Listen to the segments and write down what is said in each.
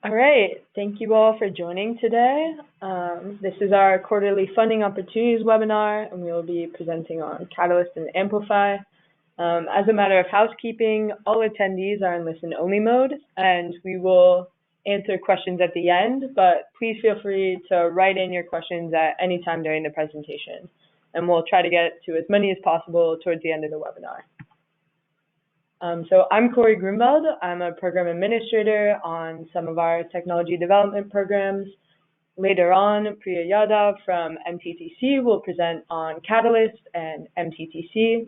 All right, thank you all for joining today. This is our quarterly funding opportunities webinar, and we will be presenting on Catalyst and Amplify. As a matter of housekeeping, all attendees are in listen-only mode, and we will answer questions at the end, but please feel free to write in your questions at any time during the presentation, and we'll try to get to as many as possible towards the end of the webinar. So I'm Corey Grunwald. I'm a program administrator on some of our technology development programs. Later on, Priya Yadav from MTTC will present on Catalyst and MTTC.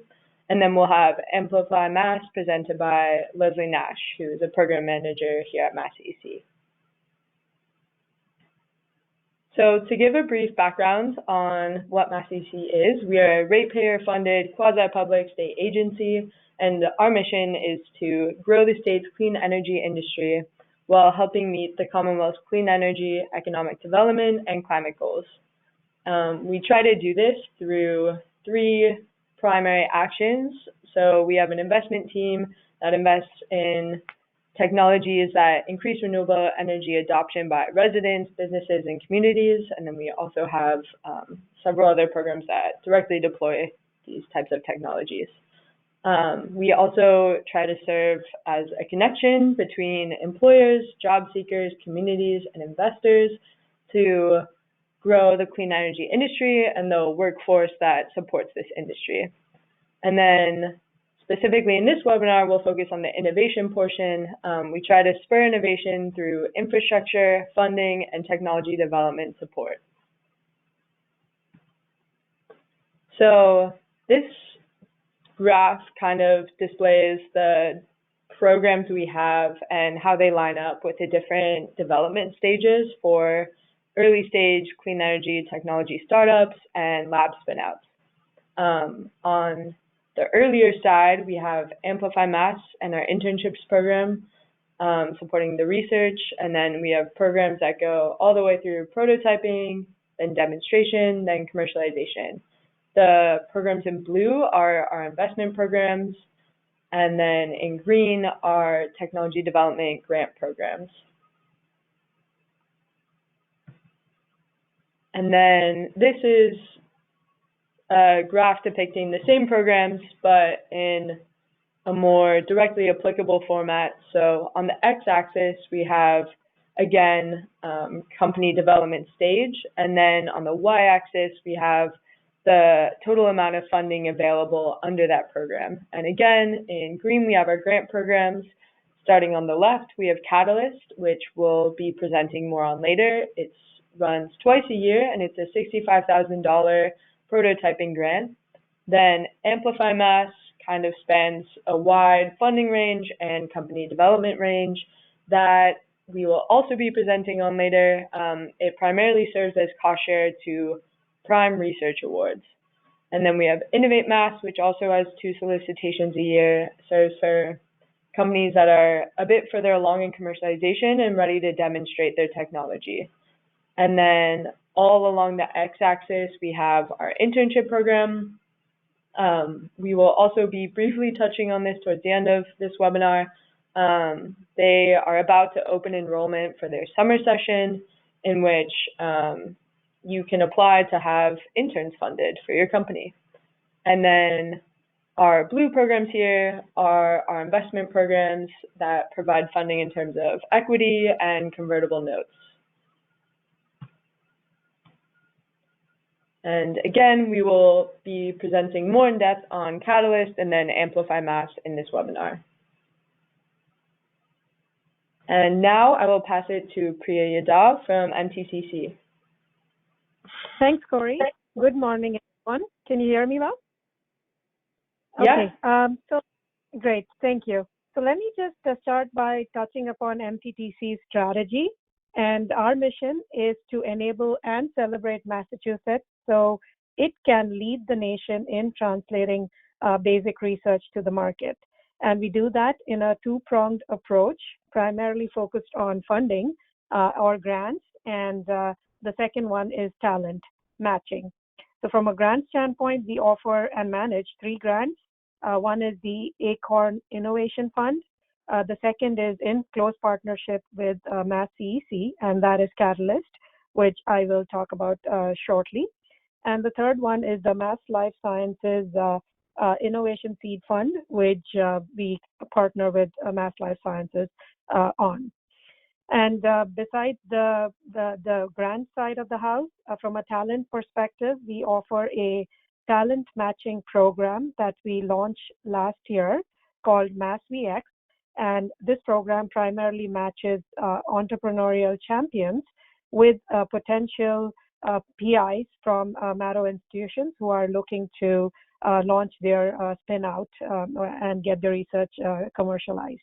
And then we'll have AmplifyMass presented by Leslie Nash, who is a program manager here at MassCEC. So to give a brief background on what MassCEC is, we are a ratepayer-funded quasi-public state agency, and our mission is to grow the state's clean energy industry while helping meet the Commonwealth's clean energy, economic development, and climate goals. We try to do this through three primary actions. So we have an investment team that invests in technologies that increase renewable energy adoption by residents, businesses, and communities. And then we also have several other programs that directly deploy these types of technologies. We also try to serve as a connection between employers, job seekers, communities, and investors to grow the clean energy industry and the workforce that supports this industry. And then specifically in this webinar, we'll focus on the innovation portion. We try to spur innovation through infrastructure, funding, and technology development support. So this graph kind of displays the programs we have and how they line up with the different development stages for early stage clean energy technology startups and lab spinouts. On the earlier side, we have AmplifyMass and our internships program supporting the research, and then we have programs that go all the way through prototyping, then demonstration, then commercialization. The programs in blue are our investment programs, and then in green are technology development grant programs. And then this is a graph depicting the same programs, but in a more directly applicable format. So on the x-axis, we have, again, company development stage, and then on the y-axis, we have the total amount of funding available under that program. And again, in green, we have our grant programs. Starting on the left, we have Catalyst, which we'll be presenting more on later. It runs twice a year, and it's a $65,000 prototyping grant. Then AmplifyMass kind of spans a wide funding range and company development range that we will also be presenting on later. It primarily serves as cost share to Prime Research Awards. And then we have InnovateMass, which also has 2 solicitations a year, serves for companies that are a bit further along in commercialization and ready to demonstrate their technology. And then all along the x-axis, we have our internship program. We will also be briefly touching on this towards the end of this webinar. They are about to open enrollment for their summer session, in which you can apply to have interns funded for your company. And then our blue programs here are our investment programs that provide funding in terms of equity and convertible notes. And again, we will be presenting more in depth on Catalyst and then AmplifyMass in this webinar. And now I will pass it to Priya Yadav from MTTC. Thanks, Corey. Good morning, everyone. Can you hear me well? Yeah. Okay. So great. Thank you. So let me just start by touching upon MTTC's strategy. And our mission is to enable and celebrate Massachusetts so it can lead the nation in translating basic research to the market. And we do that in a 2-pronged approach, primarily focused on funding or grants, and the second one is talent matching. So from a grant standpoint, we offer and manage 3 grants. One is the Acorn Innovation Fund, The second is in close partnership with MassCEC, and that is Catalyst, which I will talk about shortly. And the third one is the Mass Life Sciences Innovation Seed Fund, which we partner with Mass Life Sciences on. And besides the grant side of the house, from a talent perspective, we offer a talent matching program that we launched last year called MassCEC. And this program primarily matches entrepreneurial champions with potential PIs from Marrow institutions who are looking to launch their spin out and get their research commercialized.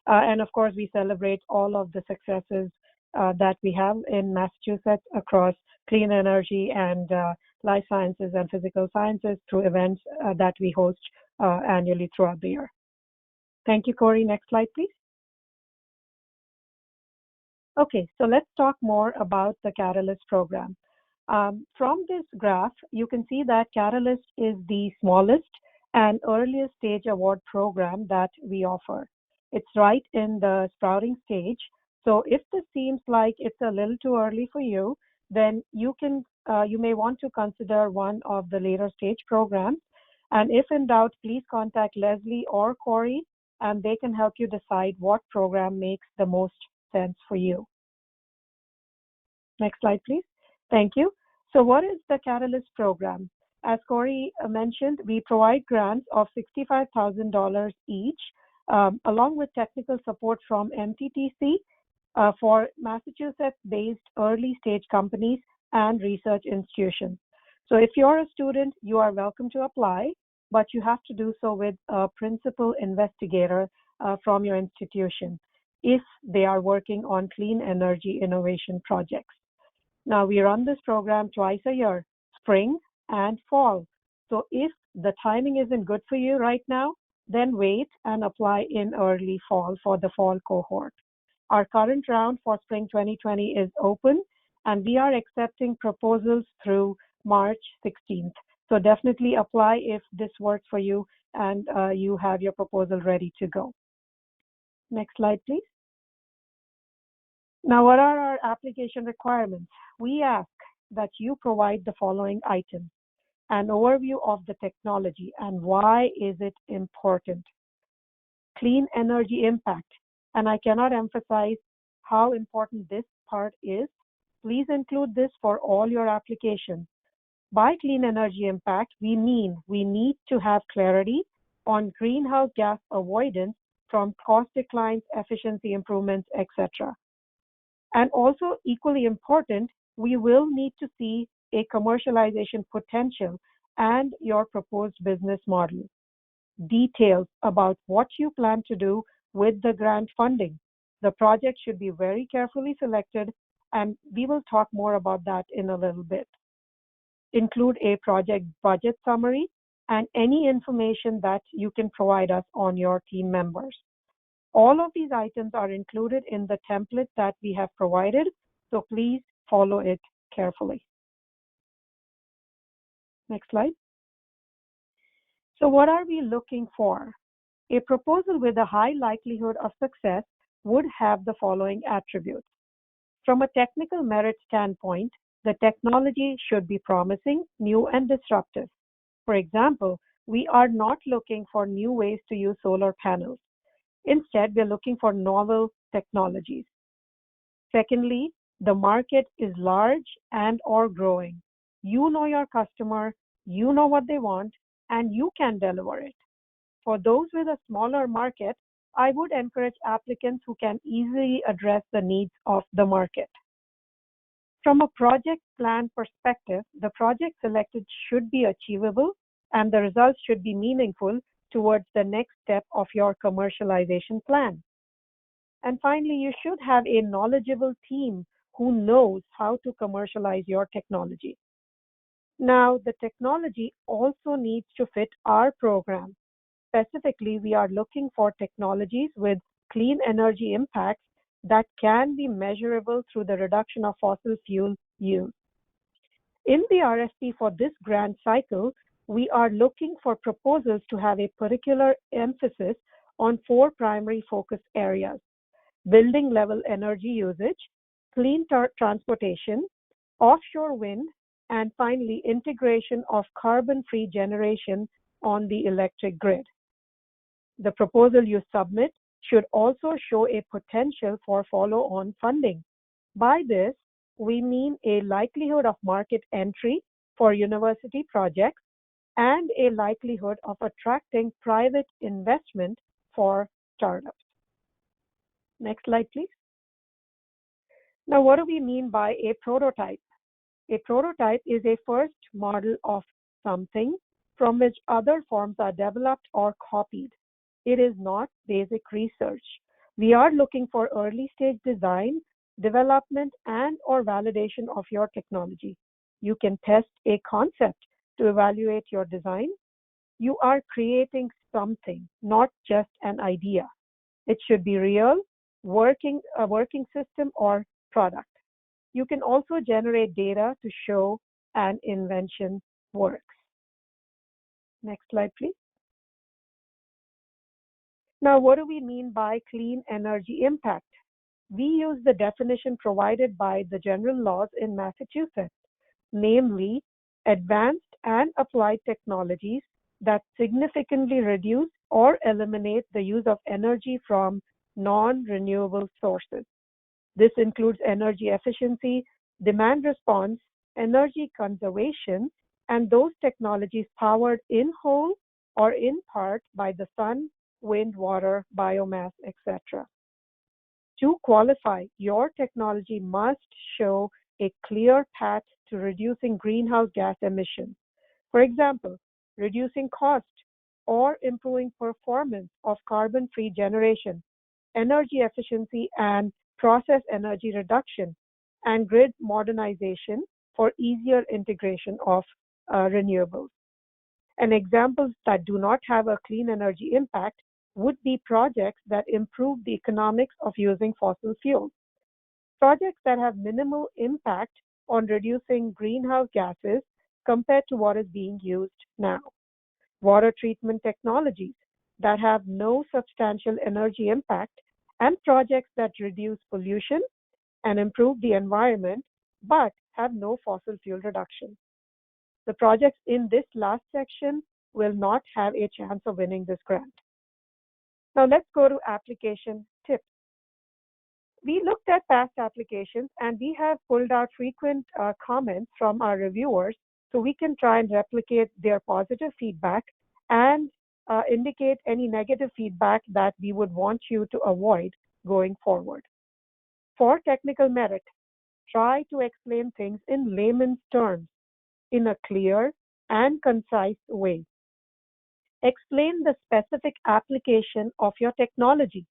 And of course, we celebrate all of the successes that we have in Massachusetts across clean energy and life sciences and physical sciences through events that we host annually throughout the year. Thank you, Corey. Next slide, please. Okay, so let's talk more about the Catalyst program. From this graph, you can see that Catalyst is the smallest and earliest stage award program that we offer. It's right in the sprouting stage. So if this seems like it's a little too early for you, then you may want to consider one of the later stage programs. And if in doubt, please contact Leslie or Corey, and they can help you decide what program makes the most sense for you. Next slide, please. Thank you. So what is the Catalyst program? As Corey mentioned, we provide grants of $65,000 each, along with technical support from MTTC for Massachusetts-based early-stage companies and research institutions. So if you're a student, you are welcome to apply, but you have to do so with a principal investigator from your institution if they are working on clean energy innovation projects. Now, we run this program twice a year, spring and fall. So if the timing isn't good for you right now, then wait and apply in early fall for the fall cohort. Our current round for spring 2020 is open, and we are accepting proposals through March 16th. So definitely apply if this works for you and you have your proposal ready to go. Next slide, please. Now, what are our application requirements? We ask that you provide the following items: an overview of the technology and why is it important, clean energy impact, and I cannot emphasize how important this part is. Please include this for all your applications. By clean energy impact, we mean we need to have clarity on greenhouse gas avoidance from cost declines, efficiency improvements, etc. And also equally important, we will need to see a commercialization potential and your proposed business model. Details about what you plan to do with the grant funding. The project should be very carefully selected, and we will talk more about that in a little bit. Include a project budget summary and any information that you can provide us on your team members. All of these items are included in the template that we have provided, so please follow it carefully. Next slide. So what are we looking for? A proposal with a high likelihood of success would have the following attributes. From a technical merit standpoint, the technology should be promising, new, and disruptive. For example, we are not looking for new ways to use solar panels. Instead, we're looking for novel technologies. Secondly, the market is large and or growing. You know your customer, you know what they want, and you can deliver it. For those with a smaller market, I would encourage applicants who can easily address the needs of the market. From a project plan perspective, the project selected should be achievable and the results should be meaningful towards the next step of your commercialization plan. And finally, you should have a knowledgeable team who knows how to commercialize your technology. Now, the technology also needs to fit our program. Specifically, we are looking for technologies with clean energy impacts that can be measurable through the reduction of fossil fuel use. In the RFP for this grant cycle, we are looking for proposals to have a particular emphasis on 4 primary focus areas: building level energy usage, clean transportation, offshore wind, and finally, integration of carbon-free generation on the electric grid. The proposal you submit should also show a potential for follow-on funding. By this, we mean a likelihood of market entry for university projects and a likelihood of attracting private investment for startups. Next slide, please. Now, what do we mean by a prototype? A prototype is a first model of something from which other forms are developed or copied. It is not basic research. We are looking for early stage design, development, and or validation of your technology. You can test a concept to evaluate your design. You are creating something, not just an idea. It should be real, a working system or product. You can also generate data to show an invention works. Next slide, please. Now, what do we mean by clean energy impact? We use the definition provided by the general laws in Massachusetts, namely advanced and applied technologies that significantly reduce or eliminate the use of energy from non-renewable sources. This includes energy efficiency, demand response, energy conservation, and those technologies powered in whole or in part by the sun, wind, water, biomass, etc. To qualify, your technology must show a clear path to reducing greenhouse gas emissions. For example, reducing cost or improving performance of carbon-free generation, energy efficiency and process energy reduction, and grid modernization for easier integration of renewables. And examples that do not have a clean energy impact would be projects that improve the economics of using fossil fuels. Projects that have minimal impact on reducing greenhouse gases compared to what is being used now. Water treatment technologies that have no substantial energy impact, and projects that reduce pollution and improve the environment but have no fossil fuel reduction. The projects in this last section will not have a chance of winning this grant. Now let's go to application tips. We looked at past applications and we have pulled out frequent comments from our reviewers so we can try and replicate their positive feedback and indicate any negative feedback that we would want you to avoid going forward. For technical merit, try to explain things in layman's terms in a clear and concise way. Explain the specific application of your technology,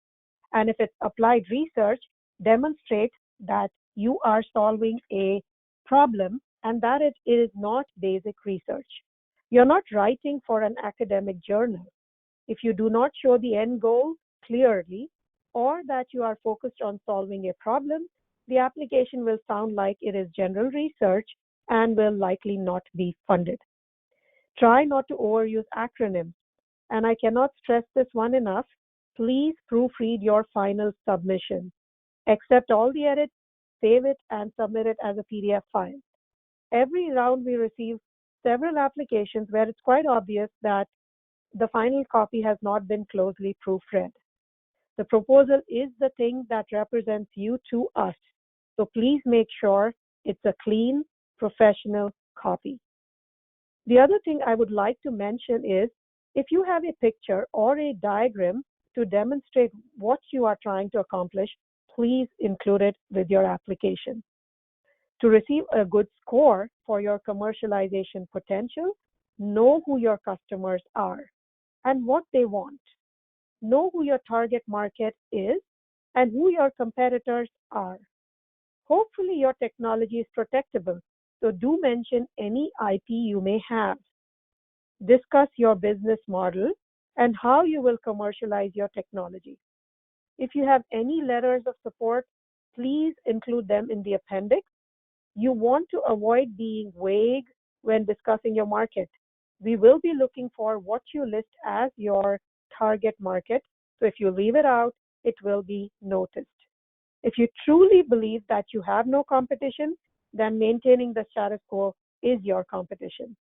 and if it's applied research, demonstrate that you are solving a problem and that it is not basic research. You're not writing for an academic journal. If you do not show the end goal clearly or that you are focused on solving a problem, the application will sound like it is general research and will likely not be funded. Try not to overuse acronyms. And I cannot stress this one enough. Please proofread your final submission. Accept all the edits, save it, and submit it as a PDF file. Every round we receive several applications where it's quite obvious that the final copy has not been closely proofread. The proposal is the thing that represents you to us. So please make sure it's a clean, professional copy. The other thing I would like to mention is if you have a picture or a diagram to demonstrate what you are trying to accomplish, please include it with your application. To receive a good score for your commercialization potential, know who your customers are and what they want. Know who your target market is and who your competitors are. Hopefully your technology is protectable, so do mention any IP you may have. Discuss your business model and how you will commercialize your technology. If you have any letters of support, please include them in the appendix. You want to avoid being vague when discussing your market. We will be looking for what you list as your target market So if you leave it out, it will be noticed. If you truly believe that you have no competition, then maintaining the status quo is your competition.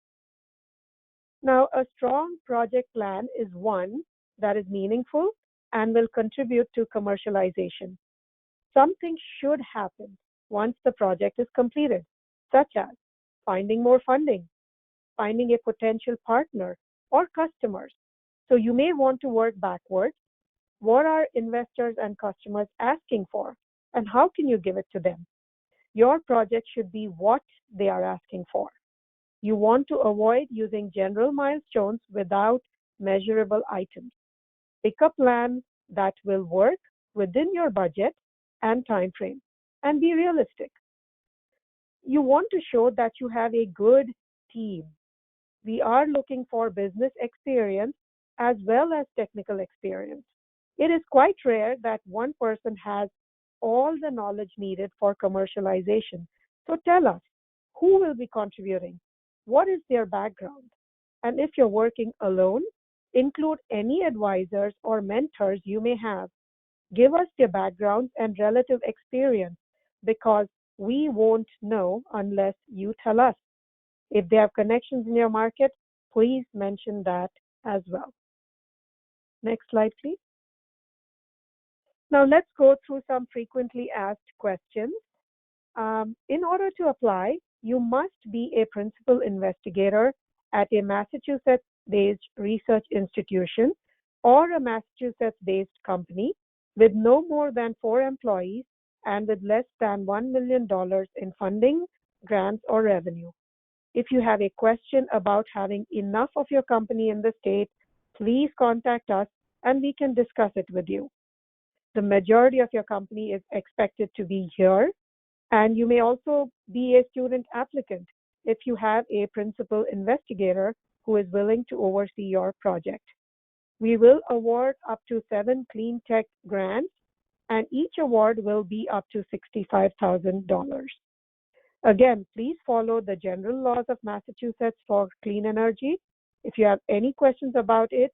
Now, a strong project plan is one that is meaningful and will contribute to commercialization. Something should happen once the project is completed, such as finding more funding, finding a potential partner, or customers. So you may want to work backwards. What are investors and customers asking for, and how can you give it to them? Your project should be what they are asking for. You want to avoid using general milestones without measurable items. Pick a plan that will work within your budget and time frame, and be realistic. You want to show that you have a good team. We are looking for business experience as well as technical experience. It is quite rare that one person has all the knowledge needed for commercialization. So tell us, who will be contributing? What is their background? And if you're working alone, include any advisors or mentors you may have. Give us their backgrounds and relative experience, because we won't know unless you tell us. If they have connections in your market, please mention that as well. Next slide, please. Now let's go through some frequently asked questions. In order to apply, you must be a principal investigator at a Massachusetts-based research institution or a Massachusetts-based company with no more than 4 employees and with less than $1 million in funding, grants, or revenue. If you have a question about having enough of your company in the state, please contact us and we can discuss it with you. The majority of your company is expected to be here, and you may also be a student applicant if you have a principal investigator who is willing to oversee your project. We will award up to 7 clean tech grants, and each award will be up to $65,000. Again, please follow the general laws of Massachusetts for clean energy. If you have any questions about it,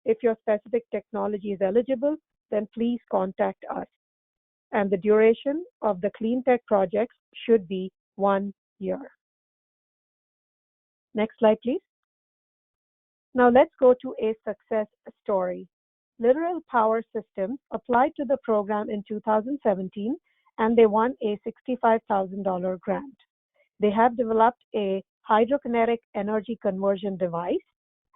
if your specific technology is eligible, then please contact us. And the duration of the clean tech projects should be 1 year. Next slide, please. Now let's go to a success story. Literal Power Systems applied to the program in 2017, and they won a $65,000 grant. They have developed a hydrokinetic energy conversion device,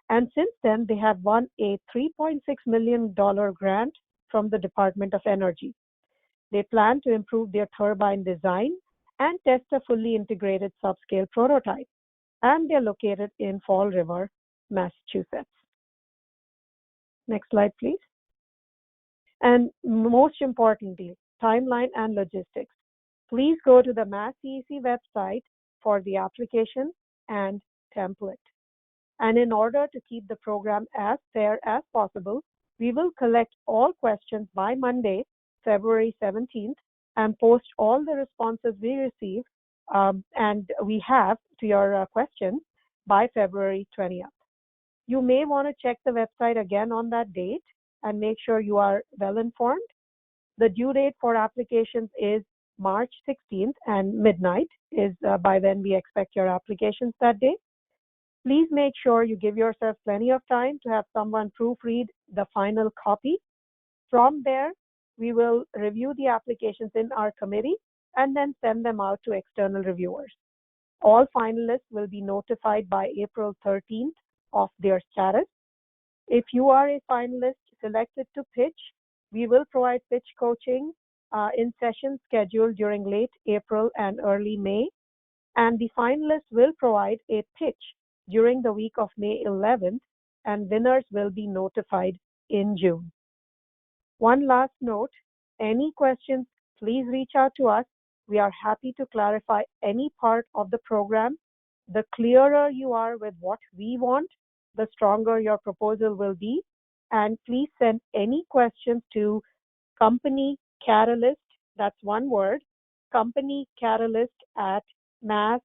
and since then they have won a $3.6 million grant from the Department of Energy. They plan to improve their turbine design and test a fully integrated subscale prototype, and they're located in Fall River, Massachusetts. Next slide, please. And most importantly, timeline and logistics. Please go to the MassCEC website for the application and template. And in order to keep the program as fair as possible, we will collect all questions by Monday, February 17th, and post all the responses we receive and we have to your questions by February 20th. You may want to check the website again on that date and make sure you are well informed. The due date for applications is March 16th, and midnight is by when we expect your applications that day. Please make sure you give yourself plenty of time to have someone proofread the final copy. From there, we will review the applications in our committee and then send them out to external reviewers. All finalists will be notified by April 13th of their status. If you are a finalist selected to pitch, we will provide pitch coaching in sessions scheduled during late April and early May, and the finalists will provide a pitch during the week of May 11th, and winners will be notified in June. One last note, any questions, please reach out to us. We are happy to clarify any part of the program. The clearer you are with what we want, the stronger your proposal will be. And please send any questions to Company Catalyst, that's one word, Company Catalyst at masscec.com.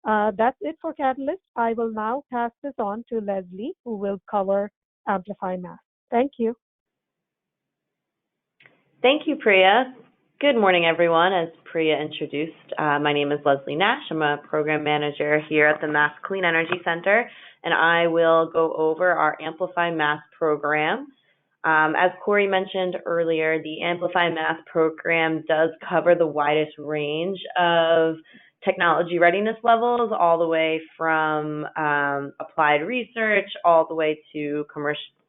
That's it for Catalyst. I will now pass this on to Leslie, who will cover AmplifyMass. Thank you. Thank you, Priya. Good morning, everyone. As Priya introduced, my name is Leslie Nash. I'm a program manager here at the Mass Clean Energy Center, and I will go over our AmplifyMass program. As Corey mentioned earlier, the AmplifyMass program does cover the widest range of technology readiness levels, all the way from applied research all the way to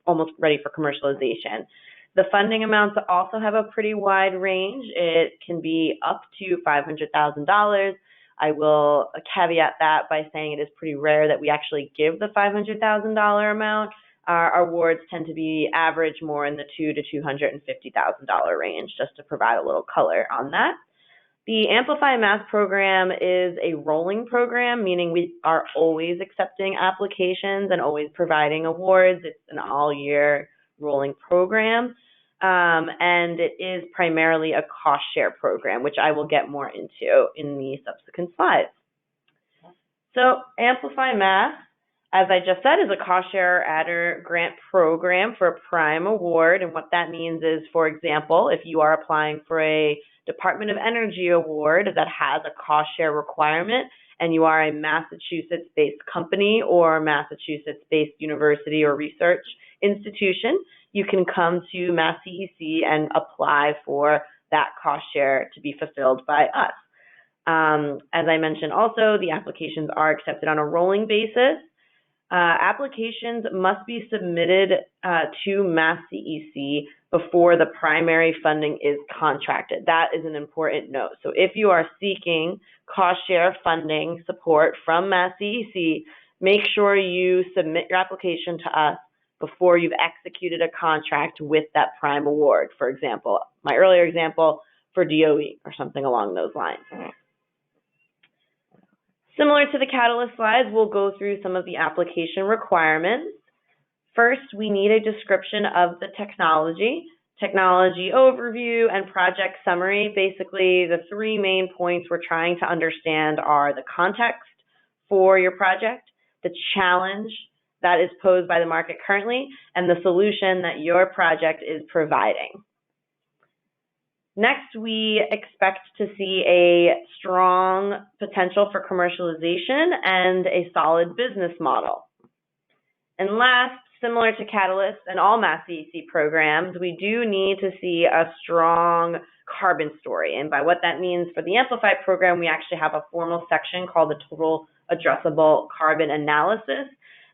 almost ready for commercialization. The funding amounts also have a pretty wide range. It can be up to $500,000. I will caveat that by saying it is pretty rare that we actually give the $500,000 amount. Our awards tend to be average more in the $200,000 to $250,000 range, just to provide a little color on that. The AmplifyMass program is a rolling program, meaning we are always accepting applications and always providing awards. It's an all-year rolling program, and it is primarily a cost share program, which I will get more into in the subsequent slides. So AmplifyMass, as I just said, is a cost share adder grant program for a prime award, and what that means is, for example, if you are applying for a Department of Energy award that has a cost share requirement, and you are a Massachusetts-based company or Massachusetts-based university or research institution, you can come to MassCEC and apply for that cost share to be fulfilled by us. As I mentioned also, the applications are accepted on a rolling basis. Applications must be submitted to MassCEC before the primary funding is contracted. That is an important note. So if you are seeking cost share funding support from MassCEC, make sure you submit your application to us before you've executed a contract with that prime award. For example, my earlier example for DOE or something along those lines. Similar to the Catalyst slides, we'll go through some of the application requirements. First, we need a description of the technology overview, and project summary. Basically, the three main points we're trying to understand are the context for your project, the challenge that is posed by the market currently, and the solution that your project is providing. Next, we expect to see a strong potential for commercialization and a solid business model. And last, similar to Catalyst and all MassCEC programs, we do need to see a strong carbon story. And by what that means for the Amplify program, we actually have a formal section called the Total Addressable Carbon Analysis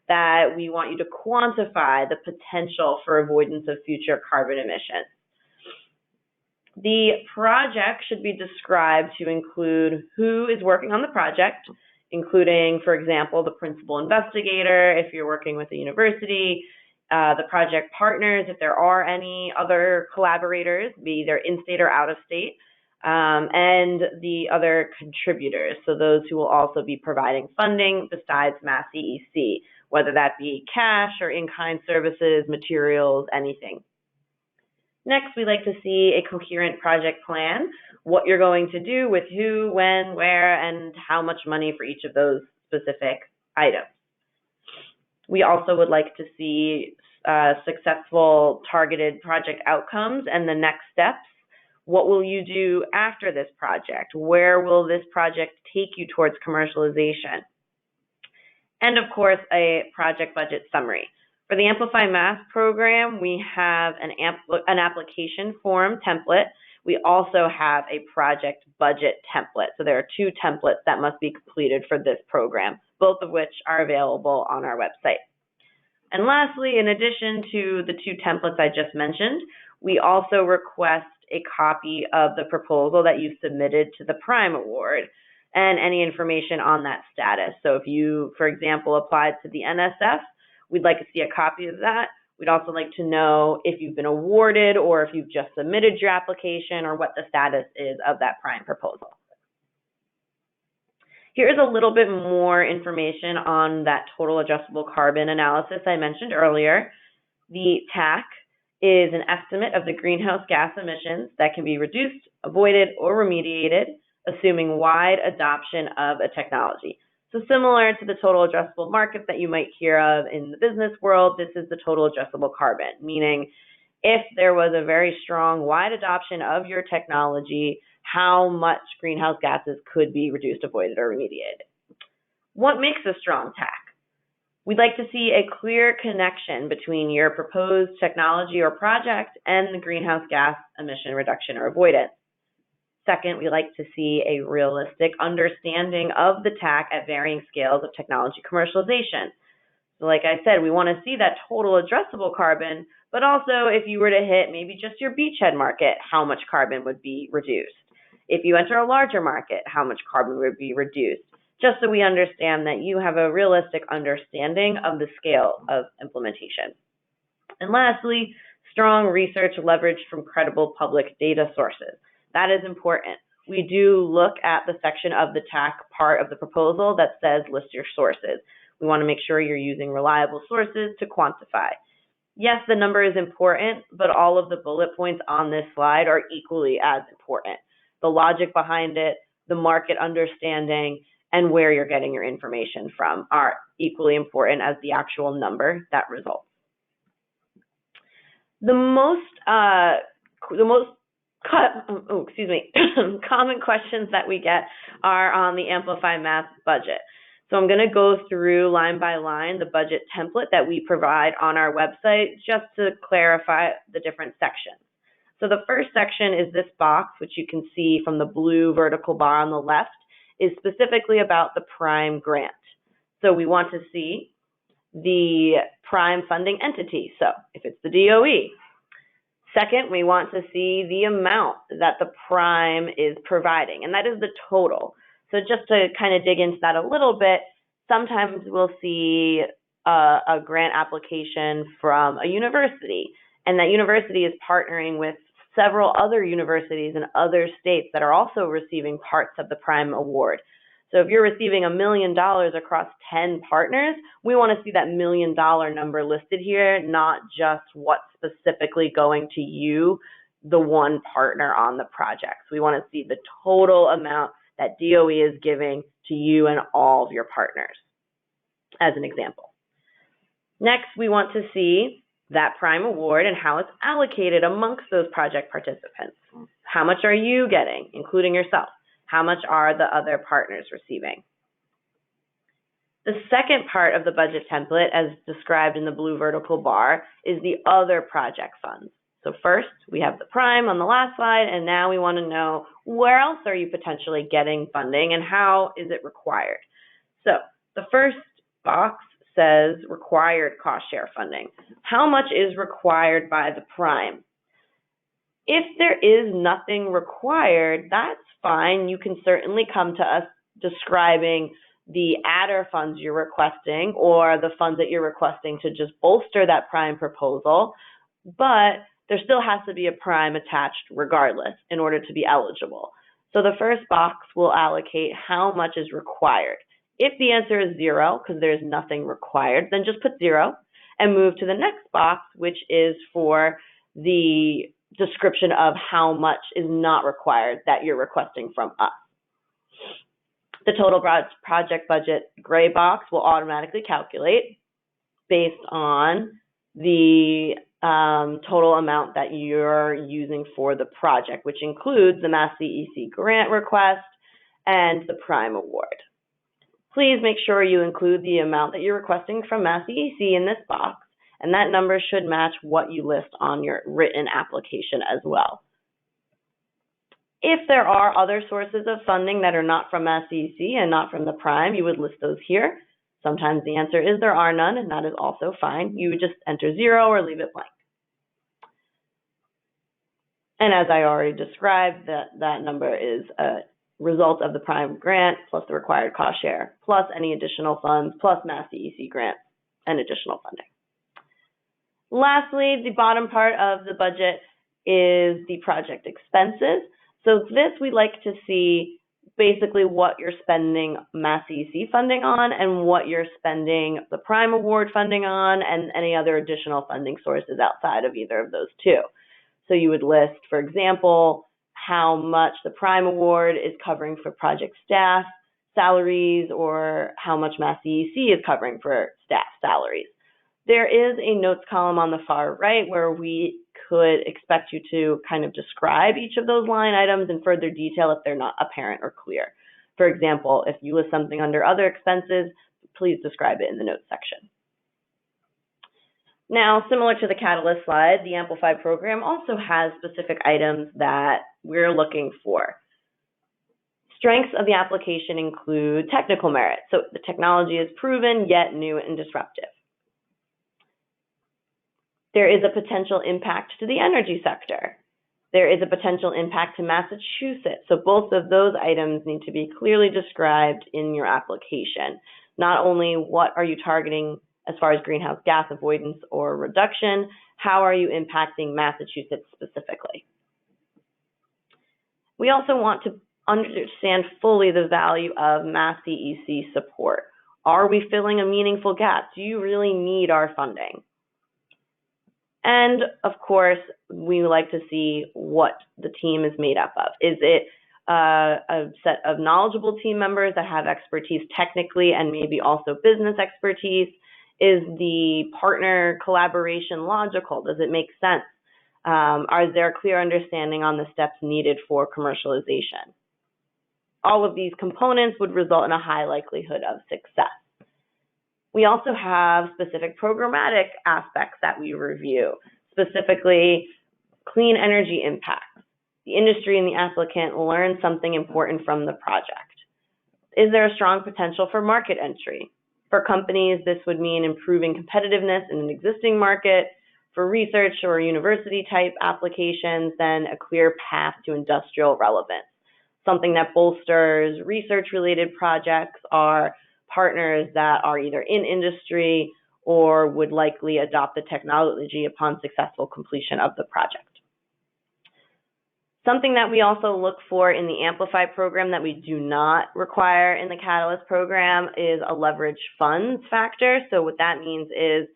that we want you to quantify the potential for avoidance of future carbon emissions. The project should be described to include who is working on the project, including, for example, the principal investigator, if you're working with a university, the project partners, if there are any other collaborators, be either in-state or out-of-state, and the other contributors, so those who will also be providing funding besides MassCEC, whether that be cash or in-kind services, materials, anything. Next, we like to see a coherent project plan, what you're going to do with who, when, where, and how much money for each of those specific items. We also would like to see successful targeted project outcomes and the next steps. What will you do after this project? Where will this project take you towards commercialization? And of course, a project budget summary. For the AmplifyMass program, we have an application form template. We also have a project budget template. So there are two templates that must be completed for this program, both of which are available on our website. And lastly, in addition to the two templates I just mentioned, we also request a copy of the proposal that you submitted to the Prime Award and any information on that status. So if you, for example, applied to the NSF, we'd like to see a copy of that. We'd also like to know if you've been awarded or if you've just submitted your application or what the status is of that prime proposal. Here's a little bit more information on that total addressable carbon analysis I mentioned earlier. The TAC is an estimate of the greenhouse gas emissions that can be reduced, avoided, or remediated, assuming wide adoption of a technology. So similar to the total addressable market that you might hear of in the business world, this is the total addressable carbon, meaning if there was a very strong, wide adoption of your technology, how much greenhouse gases could be reduced, avoided, or remediated. What makes a strong TAC? We'd like to see a clear connection between your proposed technology or project and the greenhouse gas emission reduction or avoidance. Second, we like to see a realistic understanding of the TAC at varying scales of technology commercialization. So like I said, we want to see that total addressable carbon, but also if you were to hit maybe just your beachhead market, how much carbon would be reduced? If you enter a larger market, how much carbon would be reduced? Just so we understand that you have a realistic understanding of the scale of implementation. And lastly, strong research leveraged from credible public data sources. That is important. We do look at the section of the TAC part of the proposal that says list your sources. We want to make sure you're using reliable sources to quantify. Yes, the number is important, but all of the bullet points on this slide are equally as important. The logic behind it, the market understanding, and where you're getting your information from are equally important as the actual number that results. The most common questions that we get are on the AmplifyMass budget. So I'm going to go through line by line the budget template that we provide on our website just to clarify the different sections. So the first section is this box, which you can see from the blue vertical bar on the left, is specifically about the prime grant. So we want to see the prime funding entity. So if it's the DOE. Second, we want to see the amount that the prime is providing, and that is the total. So just to kind of dig into that a little bit, sometimes we'll see a grant application from a university, and that university is partnering with several other universities in other states that are also receiving parts of the prime award. So if you're receiving $1 million across 10 partners, we want to see that $1 million number listed here, not just what's specifically going to you, the one partner on the project. So we want to see the total amount that DOE is giving to you and all of your partners, as an example. Next, we want to see that prime award and how it's allocated amongst those project participants. How much are you getting, including yourself? How much are the other partners receiving? The second part of the budget template, as described in the blue vertical bar, is the other project funds. So first, we have the prime on the last slide, and now we want to know where else are you potentially getting funding and how is it required? So the first box says required cost share funding. How much is required by the prime? If there is nothing required, that's fine. You can certainly come to us describing the adder funds you're requesting or the funds that you're requesting to just bolster that prime proposal, but there still has to be a prime attached regardless in order to be eligible. So the first box will allocate how much is required. If the answer is 0, because there's nothing required, then just put 0 and move to the next box, which is for the description of how much is not required that you're requesting from us. The total project budget gray box will automatically calculate based on the total amount that you're using for the project, which includes the MassCEC grant request and the prime award. Please make sure you include the amount that you're requesting from MassCEC in this box, and that number should match what you list on your written application as well. If there are other sources of funding that are not from MassCEC and not from the prime, you would list those here. Sometimes the answer is there are none, and that is also fine. You would just enter 0 or leave it blank. And as I already described, that number is a result of the prime grant plus the required cost share, plus any additional funds, plus MassCEC grant and additional funding. Lastly, the bottom part of the budget is the project expenses. So this we like to see basically what you're spending MassCEC funding on and what you're spending the prime award funding on and any other additional funding sources outside of either of those two. So you would list, for example, how much the prime award is covering for project staff, salaries or how much MassCEC is covering for staff salaries. There is a notes column on the far right where we could expect you to kind of describe each of those line items in further detail if they're not apparent or clear. For example, if you list something under other expenses, please describe it in the notes section. Now, similar to the Catalyst slide, the Amplify program also has specific items that we're looking for. Strengths of the application include technical merit. So the technology is proven, yet new and disruptive. There is a potential impact to the energy sector. There is a potential impact to Massachusetts. So both of those items need to be clearly described in your application. Not only what are you targeting as far as greenhouse gas avoidance or reduction, how are you impacting Massachusetts specifically? We also want to understand fully the value of MassCEC support. Are we filling a meaningful gap? Do you really need our funding? And of course, we like to see what the team is made up of. Is it a set of knowledgeable team members that have expertise technically and maybe also business expertise? Is the partner collaboration logical? Does it make sense? Are there clear understanding on the steps needed for commercialization? All of these components would result in a high likelihood of success. We also have specific programmatic aspects that we review, specifically clean energy impacts. The industry and the applicant learn something important from the project. Is there a strong potential for market entry? For companies, this would mean improving competitiveness in an existing market. For research or university-type applications, then a clear path to industrial relevance. Something that bolsters research-related projects are partners that are either in industry or would likely adopt the technology upon successful completion of the project. Something that we also look for in the Amplify program that we do not require in the Catalyst program is a leverage funds factor. So what that means is,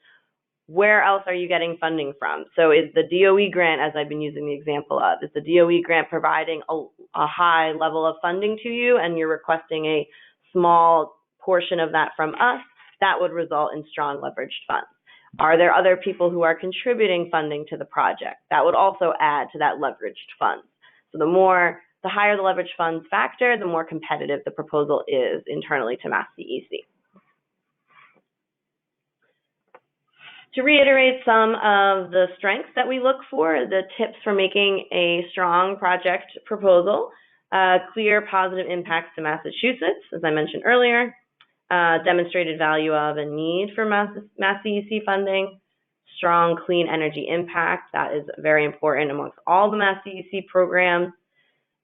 where else are you getting funding from? So is the DOE grant, as I've been using the example of, is the DOE grant providing a high level of funding to you and you're requesting a small portion of that from us? That would result in strong leveraged funds. Are there other people who are contributing funding to the project? That would also add to that leveraged funds. So the higher the leveraged funds factor, the more competitive the proposal is internally to MassCEC. To reiterate some of the strengths that we look for, the tips for making a strong project proposal, clear positive impacts to Massachusetts, as I mentioned earlier, demonstrated value of and need for MassCEC funding, strong clean energy impact, that is very important amongst all the MassCEC programs,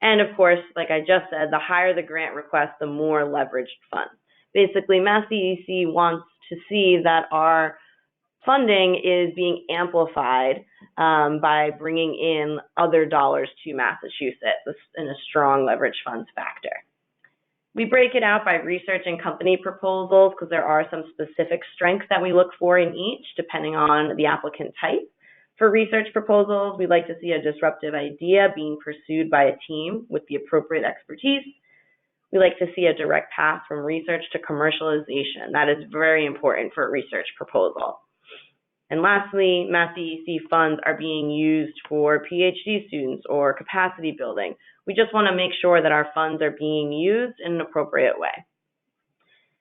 and of course, like I just said, the higher the grant request, the more leveraged funds. Basically, MassCEC wants to see that our funding is being amplified by bringing in other dollars to Massachusetts in a strong leverage funds factor. We break it out by research and company proposals because there are some specific strengths that we look for in each depending on the applicant type. For research proposals, we like to see a disruptive idea being pursued by a team with the appropriate expertise. We like to see a direct path from research to commercialization. That is very important for a research proposal. And lastly, MassCEC funds are being used for PhD students or capacity building. We just want to make sure that our funds are being used in an appropriate way.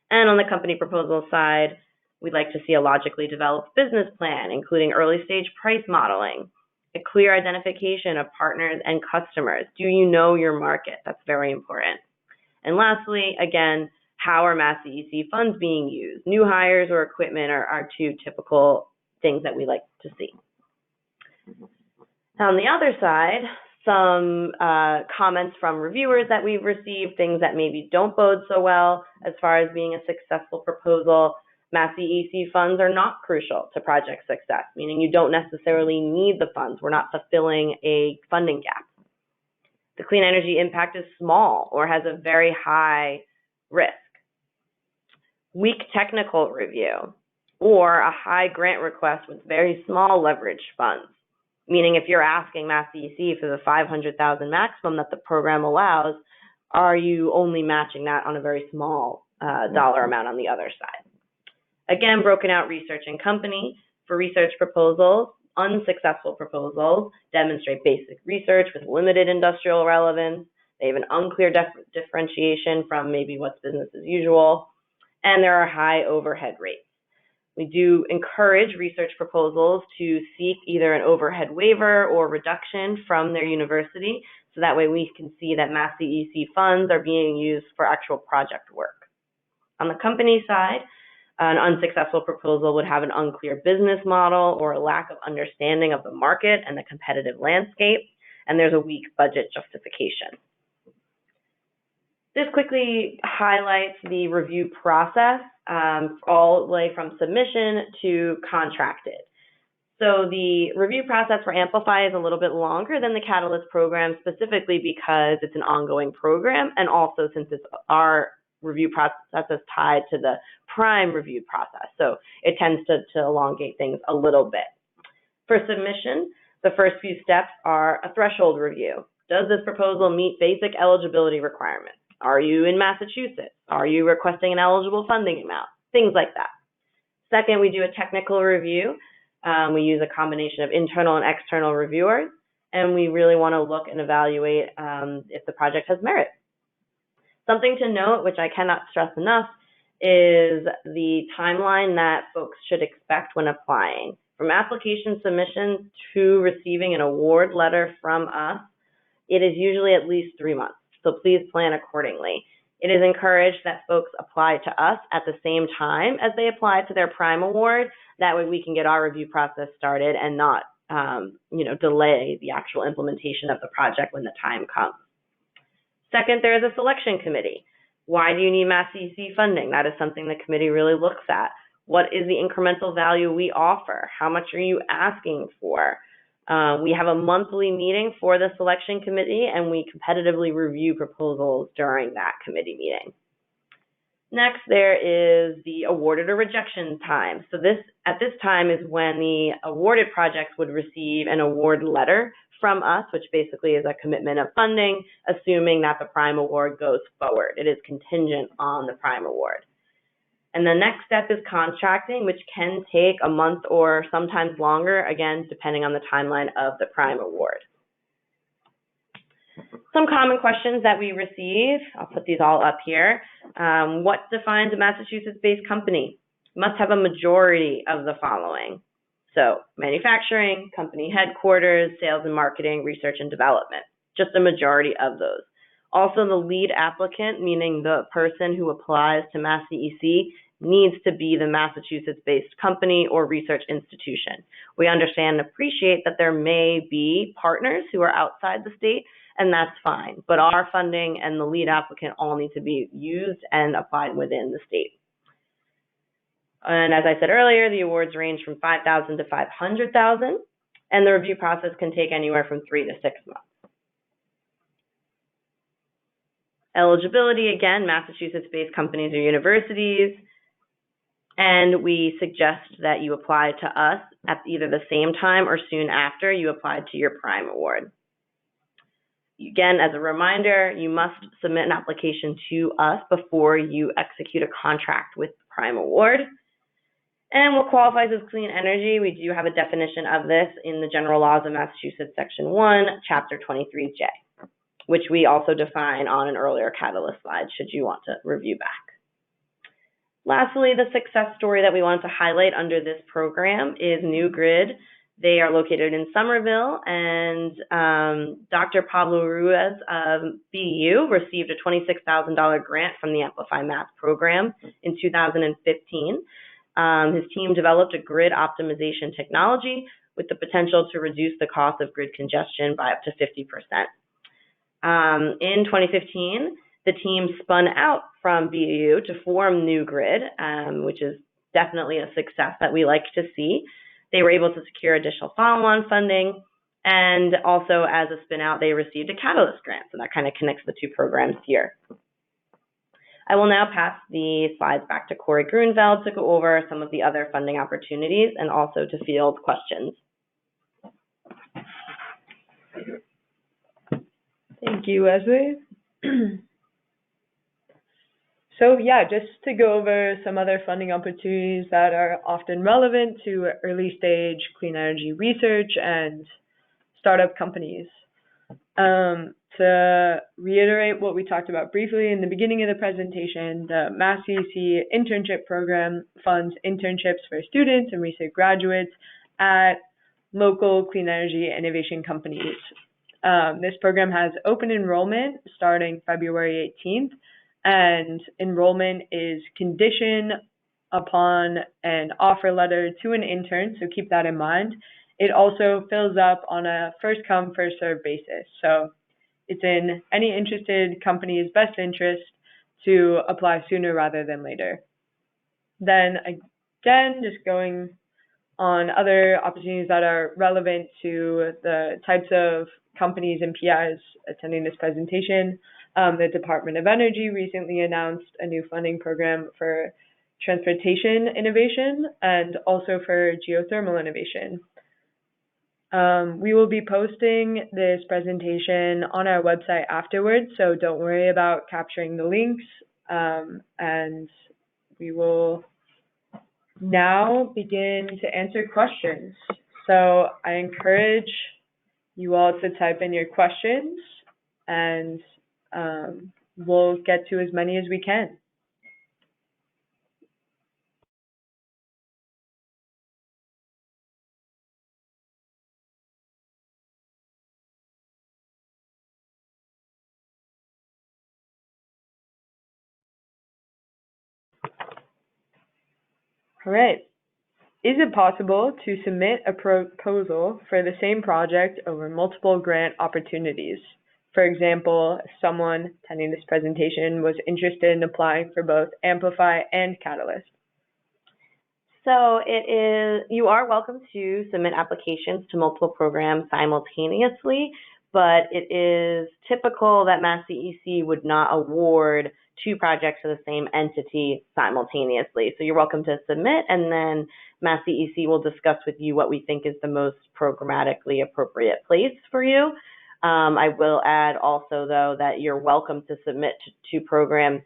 And on the company proposal side, we'd like to see a logically developed business plan, including early stage price modeling, a clear identification of partners and customers. Do you know your market? That's very important. And lastly, again, how are MassCEC funds being used? New hires or equipment are two typical things that we like to see. On the other side, some comments from reviewers that we've received, things that maybe don't bode so well as far as being a successful proposal. MassCEC funds are not crucial to project success, meaning you don't necessarily need the funds. We're not fulfilling a funding gap. The clean energy impact is small or has a very high risk. Weak technical review, or a high grant request with very small leverage funds, meaning if you're asking MassCEC for the $500,000 maximum that the program allows, Are you only matching that on a very small dollar amount on the other side? Again, broken out research and company. For research proposals, unsuccessful proposals demonstrate basic research with limited industrial relevance. They have an unclear differentiation from maybe what's business as usual, and there are high overhead rates. We do encourage research proposals to seek either an overhead waiver or reduction from their university, so that way we can see that MassCEC funds are being used for actual project work. On the company side, an unsuccessful proposal would have an unclear business model or a lack of understanding of the market and the competitive landscape, and there's a weak budget justification. This quickly highlights the review process, all the way from submission to contracted. So the review process for Amplify is a little bit longer than the Catalyst program, specifically because it's an ongoing program, and also since our review process is tied to the prime review process. So it tends to elongate things a little bit. For submission, the first few steps are a threshold review. Does this proposal meet basic eligibility requirements? Are you in Massachusetts? Are you requesting an eligible funding amount? Things like that. Second, we do a technical review. We use a combination of internal and external reviewers, and we really want to look and evaluate if the project has merit. Something to note, which I cannot stress enough, is the timeline that folks should expect when applying. From application submission to receiving an award letter from us, it is usually at least 3 months, so please plan accordingly. It is encouraged that folks apply to us at the same time as they apply to their prime award. That way we can get our review process started and not delay the actual implementation of the project when the time comes. Second, there is a selection committee. Why do you need MassCEC funding? That is something the committee really looks at. What is the incremental value we offer? How much are you asking for? We have a monthly meeting for the selection committee, and we competitively review proposals during that committee meeting. Next, there is the awarded or rejection time. So at this time is when the awarded projects would receive an award letter from us, which basically is a commitment of funding, assuming that the prime award goes forward. It is contingent on the prime award. And the next step is contracting, which can take a month or sometimes longer, again, depending on the timeline of the prime award. Some common questions that we receive, I'll put these all up here. What defines a Massachusetts-based company? Must have a majority of the following. So manufacturing, company headquarters, sales and marketing, research and development, just a majority of those. Also, the lead applicant, meaning the person who applies to MassCEC, needs to be the Massachusetts-based company or research institution. We understand and appreciate that there may be partners who are outside the state, and that's fine. But our funding and the lead applicant all need to be used and applied within the state. And as I said earlier, the awards range from $5,000 to $500,000, and the review process can take anywhere from 3 to 6 months. Eligibility, again, Massachusetts-based companies or universities, and we suggest that you apply to us at either the same time or soon after you applied to your prime award. Again, as a reminder, you must submit an application to us before you execute a contract with the prime award. And what qualifies as clean energy, we do have a definition of this in the General Laws of Massachusetts, Section 1, Chapter 23J, which we also define on an earlier Catalyst slide, should you want to review back. Lastly, the success story that we wanted to highlight under this program is New Grid. They are located in Somerville, and Dr. Pablo Ruiz of BU received a $26,000 grant from the AmplifyMass program in 2015. His team developed a grid optimization technology with the potential to reduce the cost of grid congestion by up to 50%. In 2015, the team spun out from BU to form New Grid, which is definitely a success that we like to see. They were able to secure additional follow-on funding, and also as a spin-out, they received a Catalyst grant, so that kind of connects the two programs here. I will now pass the slides back to Corey Grunfeld to go over some of the other funding opportunities and also to field questions. Thank you, Leslie. So yeah, just to go over some other funding opportunities that are often relevant to early stage clean energy research and startup companies. To reiterate what we talked about briefly in the beginning of the presentation, the MassCEC internship program funds internships for students and recent graduates at local clean energy innovation companies. This program has open enrollment starting February 18th, and enrollment is conditioned upon an offer letter to an intern, so keep that in mind. It also fills up on a first come, first served basis. So it's in any interested company's best interest to apply sooner rather than later. Then again, just going on other opportunities that are relevant to the types of companies and PIs attending this presentation. The Department of Energy recently announced a new funding program for transportation innovation and also for geothermal innovation. We will be posting this presentation on our website afterwards, so don't worry about capturing the links, and we will now begin to answer questions. So I encourage you all to type in your questions, and we'll get to as many as we can. All right. Is it possible to submit a proposal for the same project over multiple grant opportunities? For example, if someone attending this presentation was interested in applying for both Amplify and Catalyst. So you are welcome to submit applications to multiple programs simultaneously, but it is typical that MassCEC would not award 2 projects to the same entity simultaneously. So you're welcome to submit, and then MassCEC will discuss with you what we think is the most programmatically appropriate place for you. I will add also, though, that you're welcome to submit to 2 programs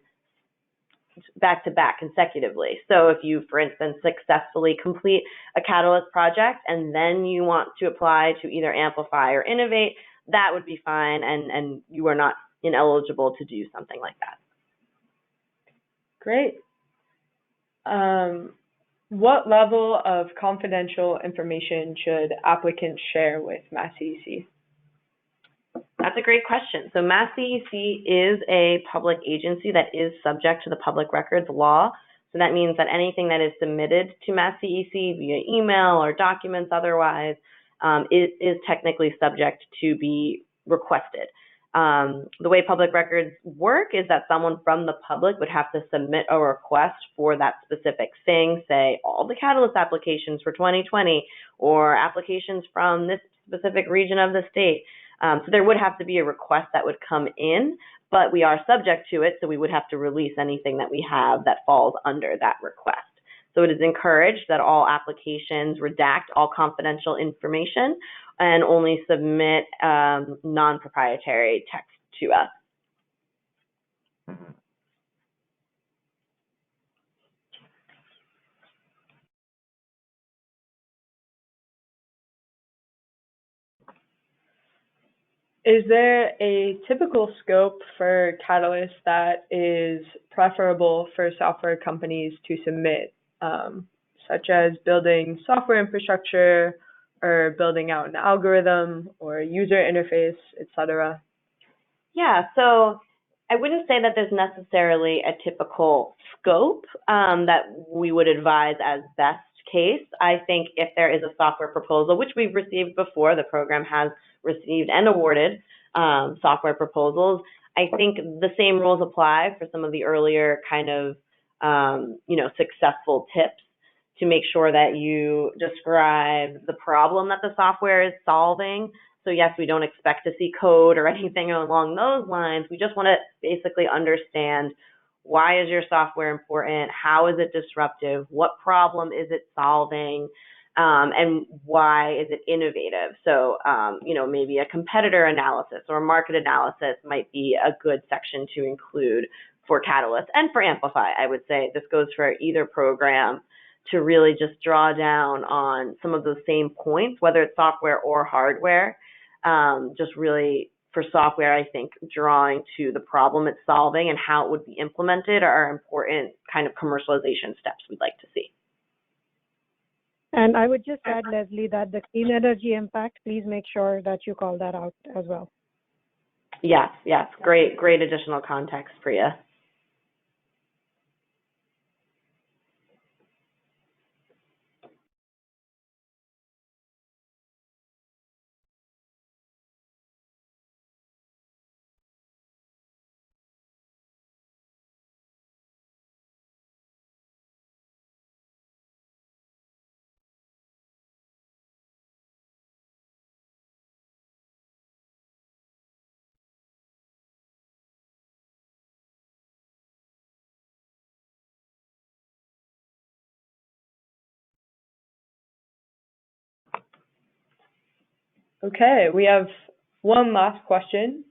back-to-back consecutively. So if you, for instance, successfully complete a Catalyst project and then you want to apply to either Amplify or Innovate, that would be fine, and you are not ineligible to do something like that. Great. What level of confidential information should applicants share with MassCEC? That's a great question. So MassCEC is a public agency that is subject to the public records law. So that means that anything that is submitted to MassCEC via email or documents otherwise is technically subject to be requested. The way public records work is that someone from the public would have to submit a request for that specific thing, say all the Catalyst applications for 2020 or applications from this specific region of the state. So there would have to be a request that would come in, but we are subject to it, so we would have to release anything that we have that falls under that request. So it is encouraged that all applications redact all confidential information and only submit non-proprietary text to us. Is there a typical scope for Catalyst that is preferable for software companies to submit, such as building software infrastructure or building out an algorithm or a user interface, etc.? Yeah, so I wouldn't say that there's necessarily a typical scope that we would advise as best case. I think if there is a software proposal, which we've received before, the program has received and awarded software proposals, I think the same rules apply for some of the earlier kind of, successful tips to make sure that you describe the problem that the software is solving. So yes, we don't expect to see code or anything along those lines. We just want to basically understand, why is your software important? How is it disruptive? What problem is it solving? And why is it innovative? So, maybe a competitor analysis or a market analysis might be a good section to include for Catalyst and for Amplify. I would say this goes for either program to really just draw down on some of those same points, whether it's software or hardware. Just really for software, I think drawing to the problem it's solving and how it would be implemented are important kind of commercialization steps we'd like to see. And I would just add, Leslie, that the clean energy impact, please make sure that you call that out as well. Yes, yes, great additional context, Priya. Okay, we have one last question.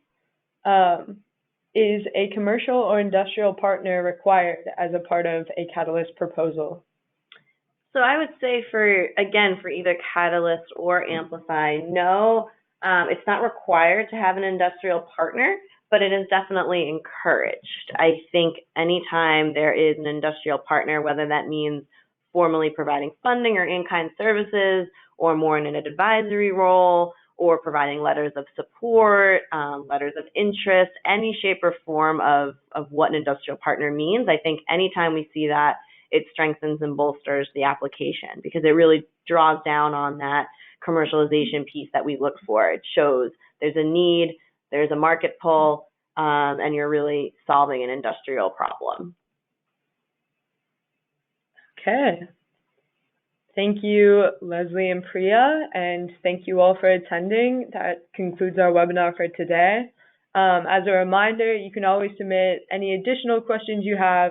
Is a commercial or industrial partner required as a part of a Catalyst proposal? So I would say for either Catalyst or Amplify, no, it's not required to have an industrial partner, but it is definitely encouraged. I think anytime there is an industrial partner, whether that means formally providing funding or in-kind services, or more in an advisory role, or providing letters of support, letters of interest, any shape or form of what an industrial partner means. I think anytime we see that, it strengthens and bolsters the application because it really draws down on that commercialization piece that we look for. It shows there's a need, there's a market pull, and you're really solving an industrial problem. Okay. Thank you, Leslie and Priya, and thank you all for attending. That concludes our webinar for today. As a reminder, you can always submit any additional questions you have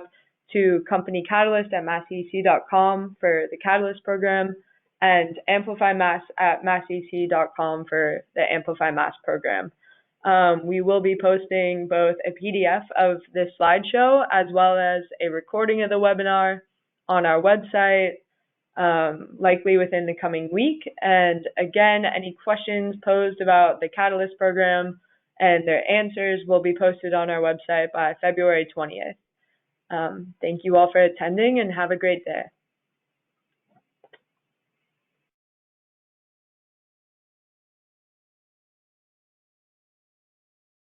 to companycatalyst@masscec.com for the Catalyst program and AmplifyMass@masscec.com for the AmplifyMass program. We will be posting both a PDF of this slideshow as well as a recording of the webinar on our website, likely within the coming week. And again, any questions posed about the Catalyst program and their answers will be posted on our website by February 20th. Thank you all for attending and have a great day.